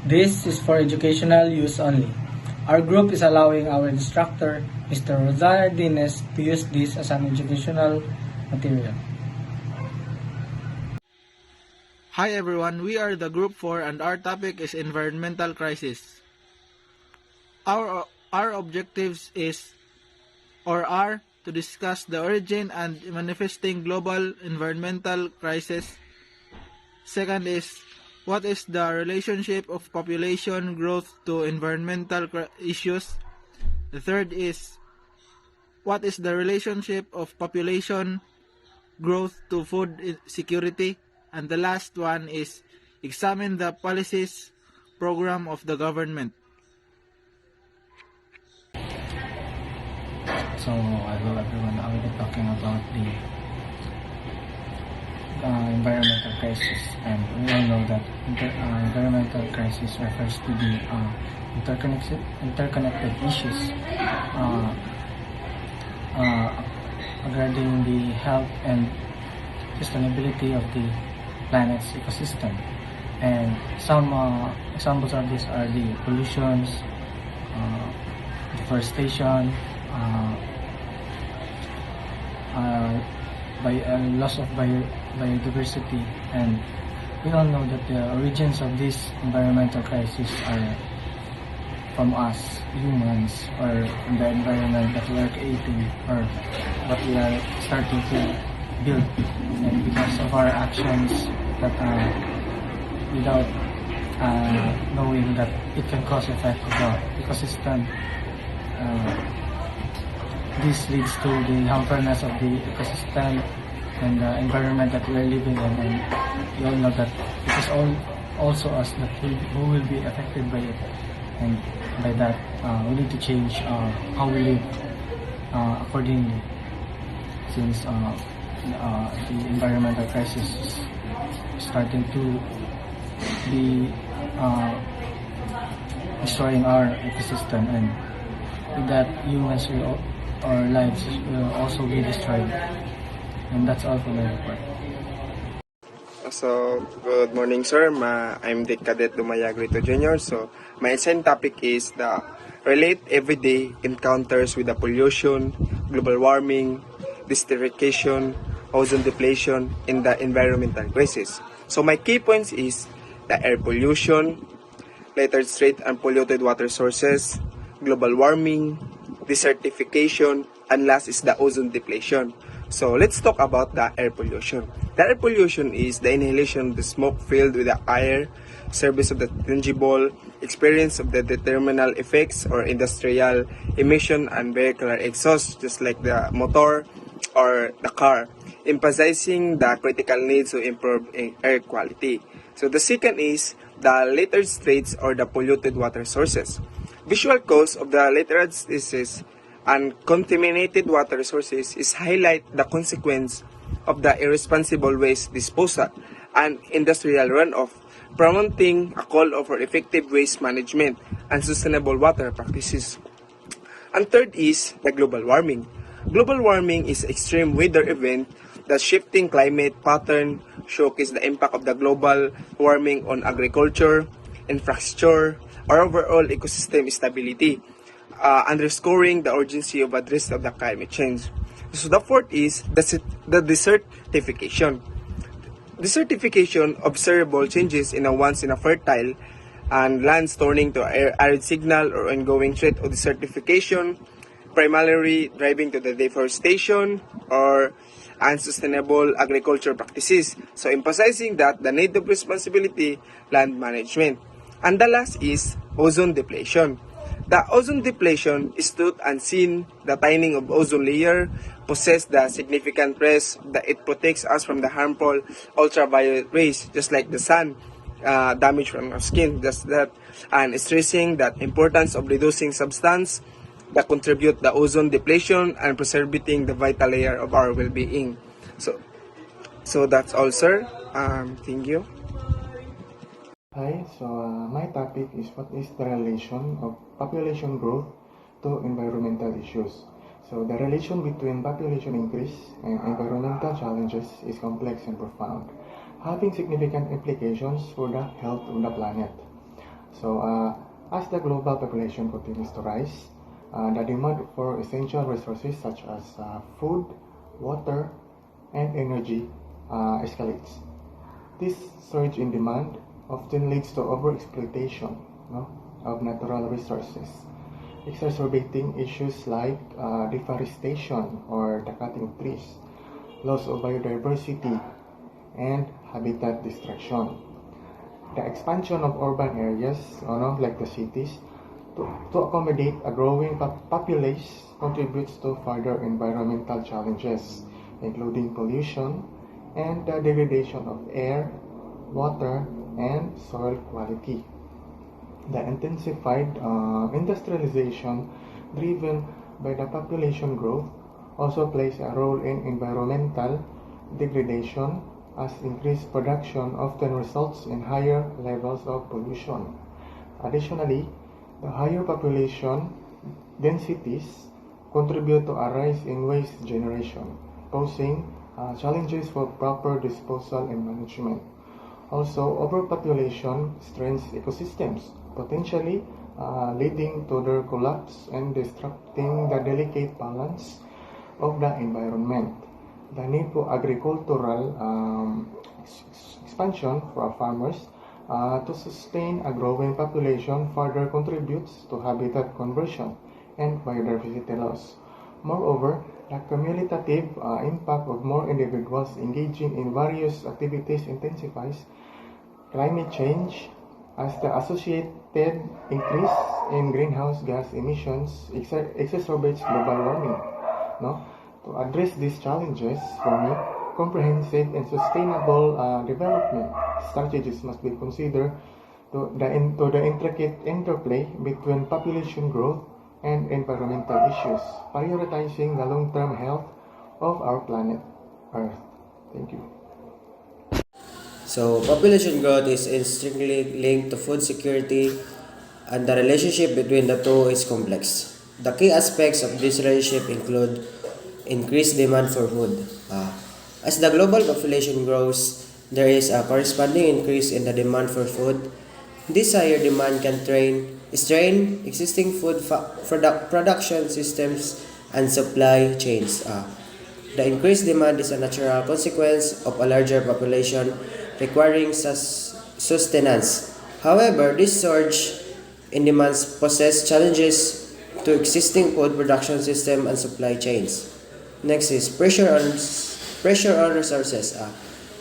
This is for educational use only. Our group is allowing our instructor, Mr. Rosana Dines, to use this as an educational material. Hi everyone, we are the Group 4 and our topic is environmental crisis. Our objectives are to discuss the origin and manifesting global environmental crisis. Second is, what is the relationship of population growth to environmental issues? The third is, what is the relationship of population growth to food security? And the last one is, examine the policies program of the government. So, hello everyone. I will be talking about the environmental crisis, and we all know that environmental crisis refers to the interconnected issues regarding the health and sustainability of the planet's ecosystem. And some examples of this are the pollutions, deforestation, loss of biodiversity, and we all know that the origins of this environmental crisis are from us humans, or in the environment that we are creating or what we are starting to build, and because of our actions that without knowing that it can cause effect of the ecosystem. This leads to the harmfulness of the ecosystem and the environment that we are living in, and we all know that it is also us that who will be affected by it, and by that we need to change how we live accordingly, since the environmental crisis is starting to be destroying our ecosystem, and with that humans will our lives will also be destroyed. And that's all for my report. So, good morning, sir. I'm the Cadet Dumayagrito Jr. So, my assigned topic is the relate everyday encounters with the pollution, global warming, desertification, ozone depletion, and the environmental crisis. So, my key points is the air pollution, littered street and polluted water sources, global warming, desertification, and last is the ozone depletion. So let's talk about the air pollution. The air pollution is the inhalation of the smoke filled with the air, service of the tangible, experience of the terminal effects or industrial emission and vehicular exhaust, just like the motor or the car, emphasizing the critical needs to improve air quality. So the second is the littered streets or the polluted water sources. Visual cause of the littered disease and contaminated water sources is highlight the consequence of the irresponsible waste disposal and industrial runoff, promoting a call for effective waste management and sustainable water practices. And third is the global warming. Global warming is extreme weather event. The shifting climate pattern showcase the impact of the global warming on agriculture, infrastructure, or overall ecosystem stability, underscoring the urgency of address of the climate change. So the fourth is the desertification. Desertification observable changes in a once in a fertile and lands turning to arid signal or ongoing threat of desertification, primarily driving to the deforestation or unsustainable agriculture practices. So emphasizing that the need of responsibility land management. And the last is ozone depletion. The ozone depletion is stood unseen. The thinning of ozone layer possess the significant risk that it protects us from the harmful ultraviolet rays, just like the sun, damage from our skin, just that, and stressing that importance of reducing substance that contribute the ozone depletion and preserving the vital layer of our well-being. So that's all, sir. Thank you. Hi, so my topic is what is the relation of population growth to environmental issues. So the relation between population increase and environmental challenges is complex and profound, having significant implications for the health of the planet. So, as the global population continues to rise, the demand for essential resources such as food, water, and energy escalates. This surge in demand often leads to overexploitation, no, of natural resources, exacerbating issues like deforestation or the cutting of trees, loss of biodiversity, and habitat destruction. The expansion of urban areas, like the cities, to accommodate a growing populace contributes to further environmental challenges, including pollution and the degradation of air, water, and soil quality. The intensified industrialization driven by the population growth also plays a role in environmental degradation, as increased production often results in higher levels of pollution. Additionally, the higher population densities contribute to a rise in waste generation, posing challenges for proper disposal and management. Also, overpopulation strains ecosystems, potentially leading to their collapse and disrupting the delicate balance of the environment. The need for agricultural expansion for farmers to sustain a growing population further contributes to habitat conversion and biodiversity loss. Moreover, the cumulative impact of more individuals engaging in various activities intensifies climate change, as the associated increase in greenhouse gas emissions exacerbates global warming. No? To address these challenges, for me, comprehensive and sustainable development strategies must be considered to the intricate interplay between population growth and environmental issues, prioritizing the long-term health of our planet Earth. Thank you. So, population growth is intrinsically linked to food security, and the relationship between the two is complex. The key aspects of this relationship include increased demand for food. As the global population grows, there is a corresponding increase in the demand for food. This higher demand can strain existing food production systems and supply chains. The increased demand is a natural consequence of a larger population requiring sustenance. However, this surge in demands poses challenges to existing food production system and supply chains. Next is pressure on resources.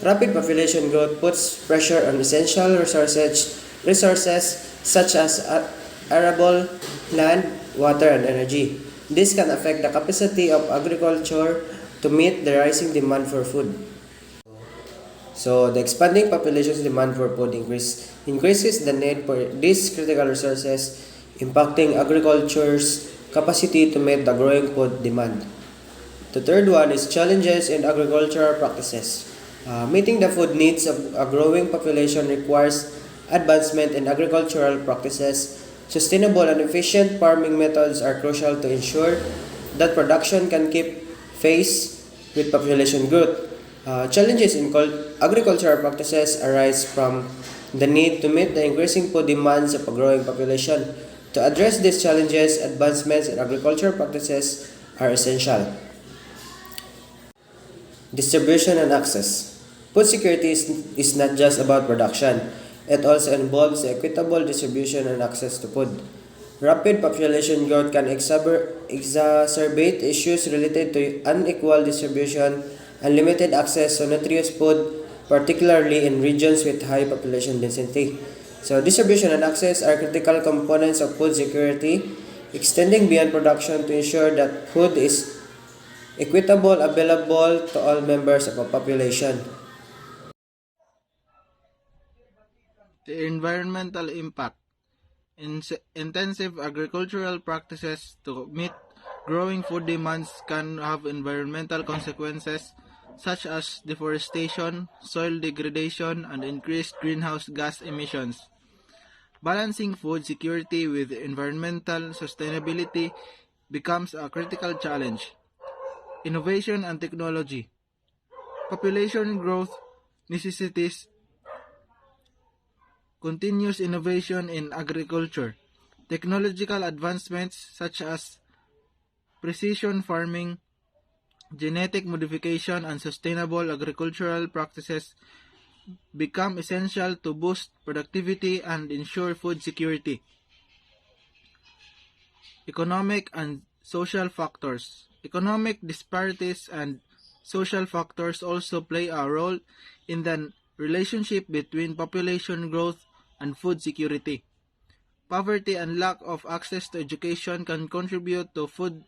Rapid population growth puts pressure on essential resources such as arable land, water, and energy. This can affect the capacity of agriculture to meet the rising demand for food. So, the expanding population's demand for food increases the need for these critical resources, impacting agriculture's capacity to meet the growing food demand. The third one is challenges in agricultural practices. Meeting the food needs of a growing population requires advancement in agricultural practices. Sustainable and efficient farming methods are crucial to ensure that production can keep pace with population growth. Challenges in agricultural practices arise from the need to meet the increasing food demands of a growing population. To address these challenges, advancements in agricultural practices are essential. Distribution and access. Food security is not just about production. It also involves equitable distribution and access to food. Rapid population growth can exacerbate issues related to unequal distribution and limited access to nutritious food, particularly in regions with high population density. So, distribution and access are critical components of food security, extending beyond production to ensure that food is equitable, available to all members of a population. The environmental impact. Intensive agricultural practices to meet growing food demands can have environmental consequences such as deforestation, soil degradation, and increased greenhouse gas emissions. Balancing food security with environmental sustainability becomes a critical challenge. Innovation and technology. Population growth necessitates continuous innovation in agriculture, technological advancements such as precision farming, genetic modification, and sustainable agricultural practices become essential to boost productivity and ensure food security. Economic and social factors. Economic disparities and social factors also play a role in the relationship between population growth and food security. Poverty and lack of access to education can contribute to food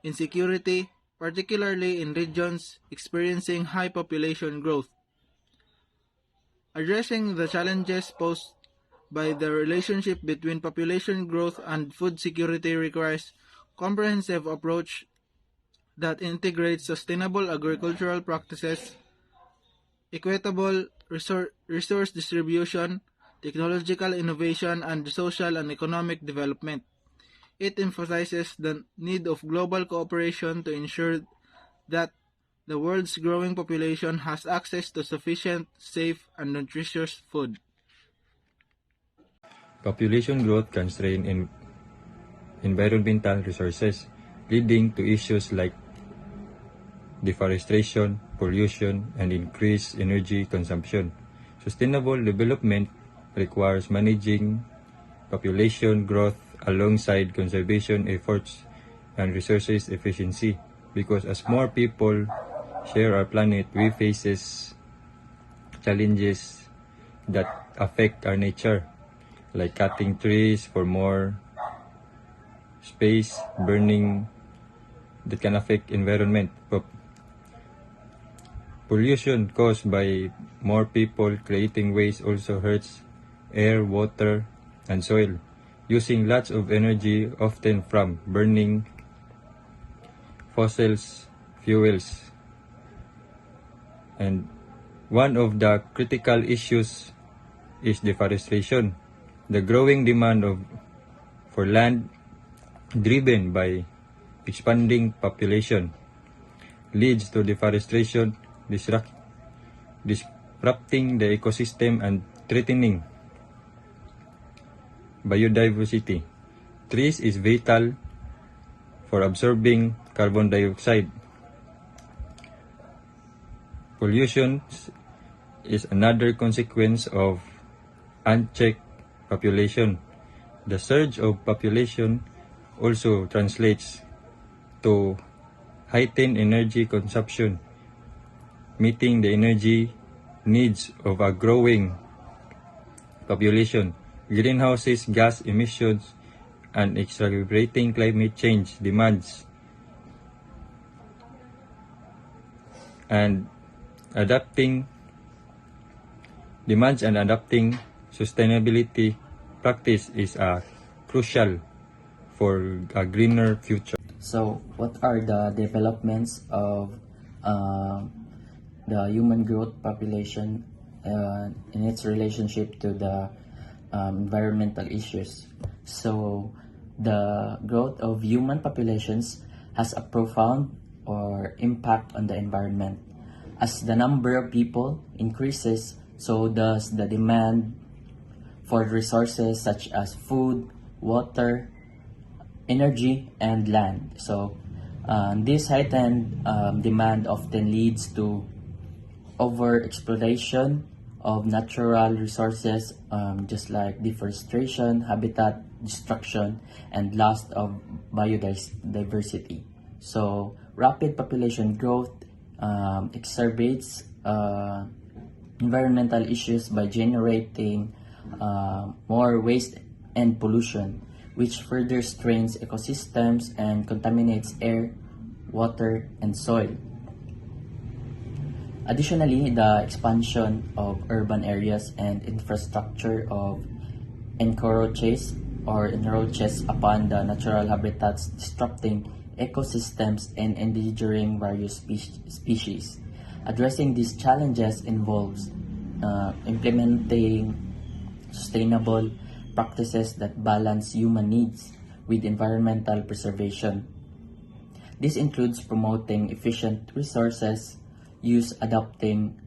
insecurity, particularly in regions experiencing high population growth. Addressing the challenges posed by the relationship between population growth and food security requires comprehensive approach that integrates sustainable agricultural practices, equitable resource distribution, technological innovation, and social and economic development. It emphasizes the need of global cooperation to ensure that the world's growing population has access to sufficient, safe, and nutritious food. Population growth can strain environmental resources, leading to issues like deforestation, pollution, and increased energy consumption. Sustainable development requires managing population growth alongside conservation efforts and resources efficiency, because as more people share our planet, we face challenges that affect our nature, like cutting trees for more space, burning that can affect environment. Pollution caused by more people creating waste also hurts air, water, and soil, using lots of energy, often from burning fossil fuels. And one of the critical issues is deforestation. The growing demand for land, driven by expanding population, leads to deforestation, disrupting the ecosystem and threatening biodiversity. Trees is vital for absorbing carbon dioxide. Pollution is another consequence of unchecked population. The surge of population also translates to heightened energy consumption, meeting the energy needs of a growing population. Greenhouse gas emissions and exacerbating climate change demands and adapting sustainability practice is crucial for a greener future. So, what are the developments of the human growth population in its relationship to the environmental issues? So, the growth of human populations has a profound impact on the environment. As the number of people increases, so does the demand for resources such as food, water, energy, and land. So this heightened demand often leads to overexploitation of natural resources, just like deforestation, habitat destruction, and loss of biodiversity. So rapid population growth exacerbates environmental issues by generating more waste and pollution, which further strains ecosystems and contaminates air, water, and soil. Additionally, the expansion of urban areas and infrastructure encroaches upon the natural habitats, disrupting ecosystems and endangering various species. Addressing these challenges involves implementing sustainable practices that balance human needs with environmental preservation. This includes promoting efficient resources use, adopting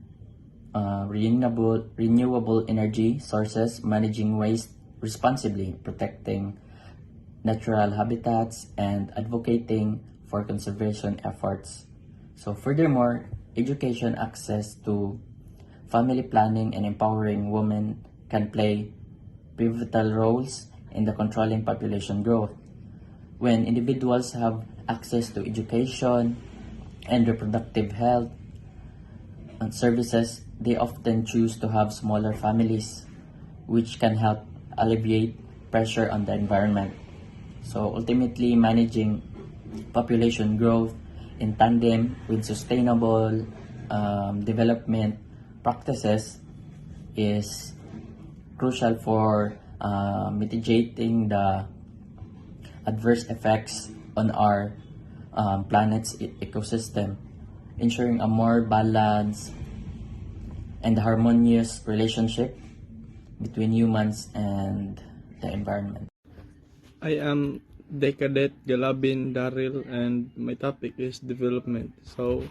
renewable energy sources, managing waste responsibly, protecting natural habitats, and advocating for conservation efforts. So furthermore, education, access to family planning, and empowering women can play pivotal roles in the controlling population growth. When individuals have access to education and reproductive health and services, they often choose to have smaller families, which can help alleviate pressure on the environment. So ultimately, managing population growth in tandem with sustainable development practices is crucial for mitigating the adverse effects on our planet's ecosystem, ensuring a more balanced and harmonious relationship between humans and the environment. I am Decadet Galabin Daryl, and my topic is development. So,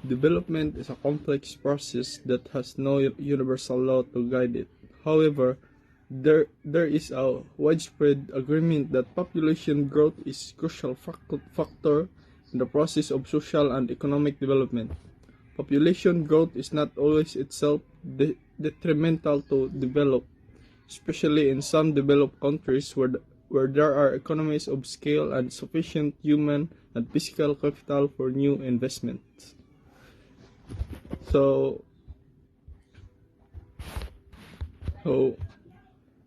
development is a complex process that has no universal law to guide it. However, there is a widespread agreement that population growth is a crucial factor in the process of social and economic development. Population growth is not always itself detrimental to develop, especially in some developed countries where there are economies of scale and sufficient human and physical capital for new investments. So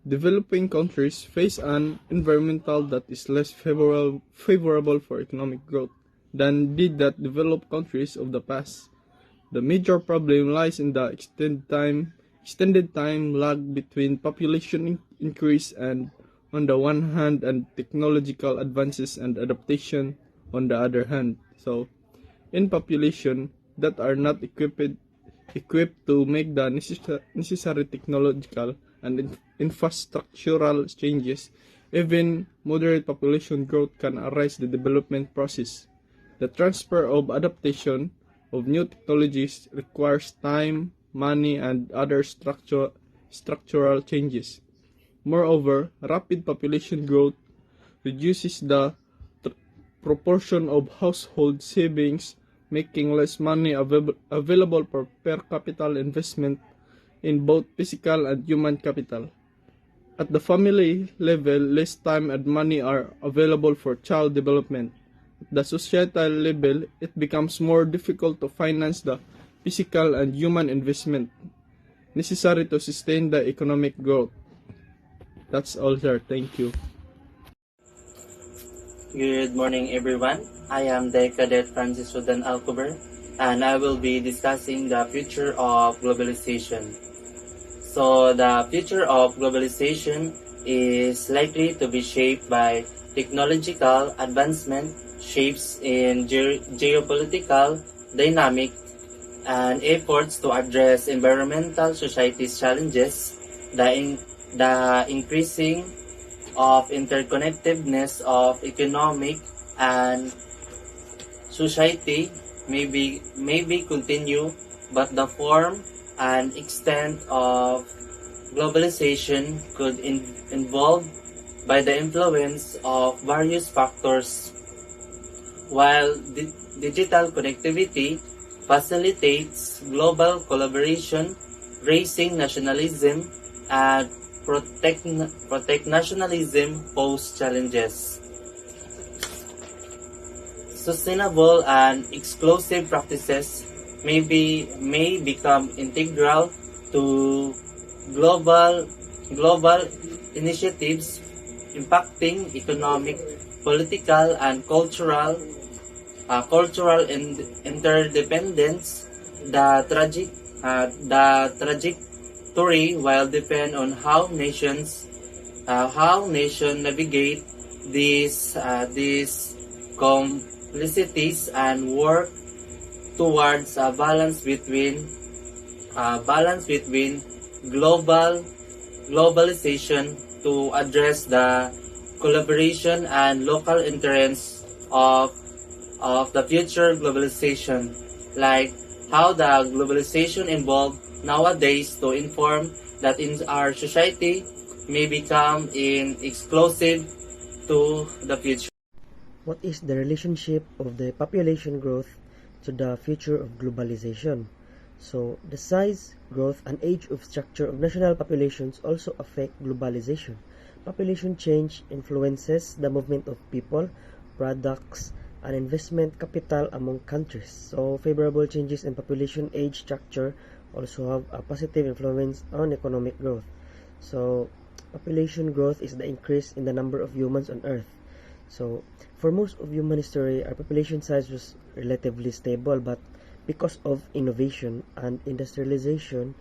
developing countries face an environmental that is less favorable for economic growth than did that developed countries of the past. The major problem lies in the extended time lag between population increase and on the one hand and technological advances and adaptation on the other hand. So, in population that are not equipped to make the necessary technological and infrastructural changes, even moderate population growth can arise the development process. The transfer of adaptation of new technologies requires time, money, and other structural changes. Moreover, rapid population growth reduces the proportion of household savings, making less money available for per capita investment in both physical and human capital. At the family level, less time and money are available for child development. At the societal level, it becomes more difficult to finance the physical and human investment necessary to sustain the economic growth. That's all, sir. Thank you. Good morning, everyone. I am the Cadet Francis Rodan Alcover, and I will be discussing the future of globalization. So, the future of globalization is likely to be shaped by technological advancement, shapes in geopolitical dynamic, and efforts to address environmental society's challenges, the increasing of interconnectedness of economic and society may be continue, but the form and extent of globalization could involve by the influence of various factors. While digital connectivity facilitates global collaboration, raising nationalism and protect nationalism pose challenges. Sustainable and exclusive practices may become integral to global initiatives impacting economic, political, and cultural interdependence. The trajectory will depend on how nations navigate these complicities and work towards a balance between globalization to address the collaboration and local interests of the future globalization, like how the globalization involved nowadays to inform that in our society may become explosive to the future. What is the relationship of the population growth to the future of globalization? So, the size, growth, and age of structure of national populations also affect globalization. Population change influences the movement of people, products, and investment capital among countries. So, favorable changes in population age structure also have a positive influence on economic growth. So, population growth is the increase in the number of humans on Earth. So, for most of human history, our population size was relatively stable, but because of innovation and industrialization,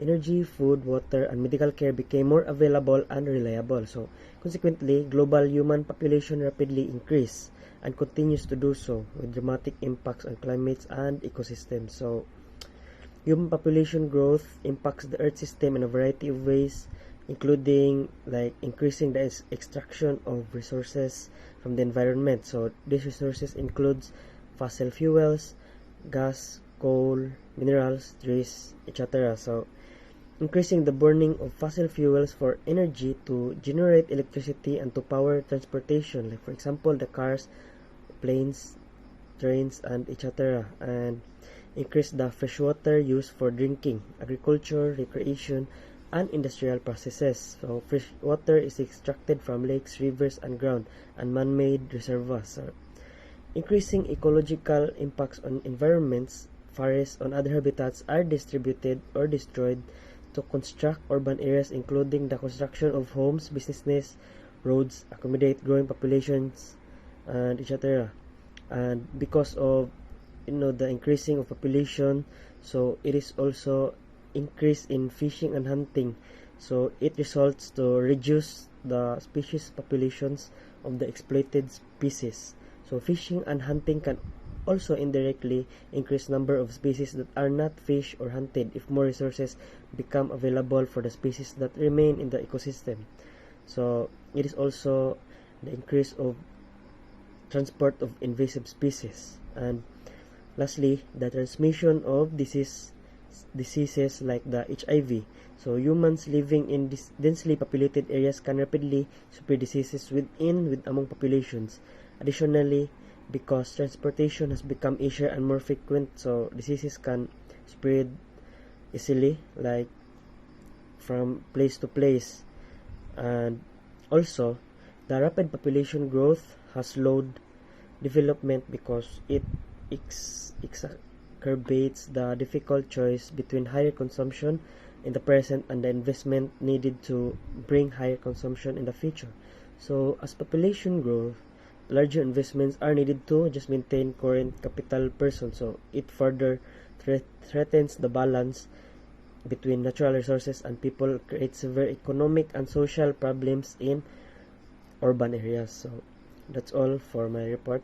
energy, food, water, and medical care became more available and reliable. So, consequently, global human population rapidly increased and continues to do so with dramatic impacts on climates and ecosystems. So, human population growth impacts the Earth system in a variety of ways, including like increasing the extraction of resources from the environment. So, these resources includes fossil fuels, gas, coal, minerals, trees, etc. So, increasing the burning of fossil fuels for energy to generate electricity and to power transportation, like for example the cars, planes, trains, and etc. And increase the freshwater use for drinking, agriculture, recreation, and industrial processes. So, fresh water is extracted from lakes, rivers, and ground, and man-made reservoirs. So, increasing ecological impacts on environments, forests, on other habitats are distributed or destroyed to construct urban areas, including the construction of homes, businesses, roads, accommodate growing populations, and etc. And because of the increasing of population, so it is also increase in fishing and hunting. So it results to reduce the species populations of the exploited species. So fishing and hunting can also indirectly increase number of species that are not fished or hunted if more resources become available for the species that remain in the ecosystem. So it is also the increase of transport of invasive species. And lastly, the transmission of diseases like the HIV. So humans living in densely populated areas can rapidly spread diseases with among populations. Additionally, because transportation has become easier and more frequent, so diseases can spread easily, like from place to place. And also, the rapid population growth has slowed development because it exacerbates the difficult choice between higher consumption in the present and the investment needed to bring higher consumption in the future. So, as population grows, larger investments are needed to just maintain current capital person. So, it further threatens the balance between natural resources and people, creates severe economic and social problems in urban areas. So, that's all for my report.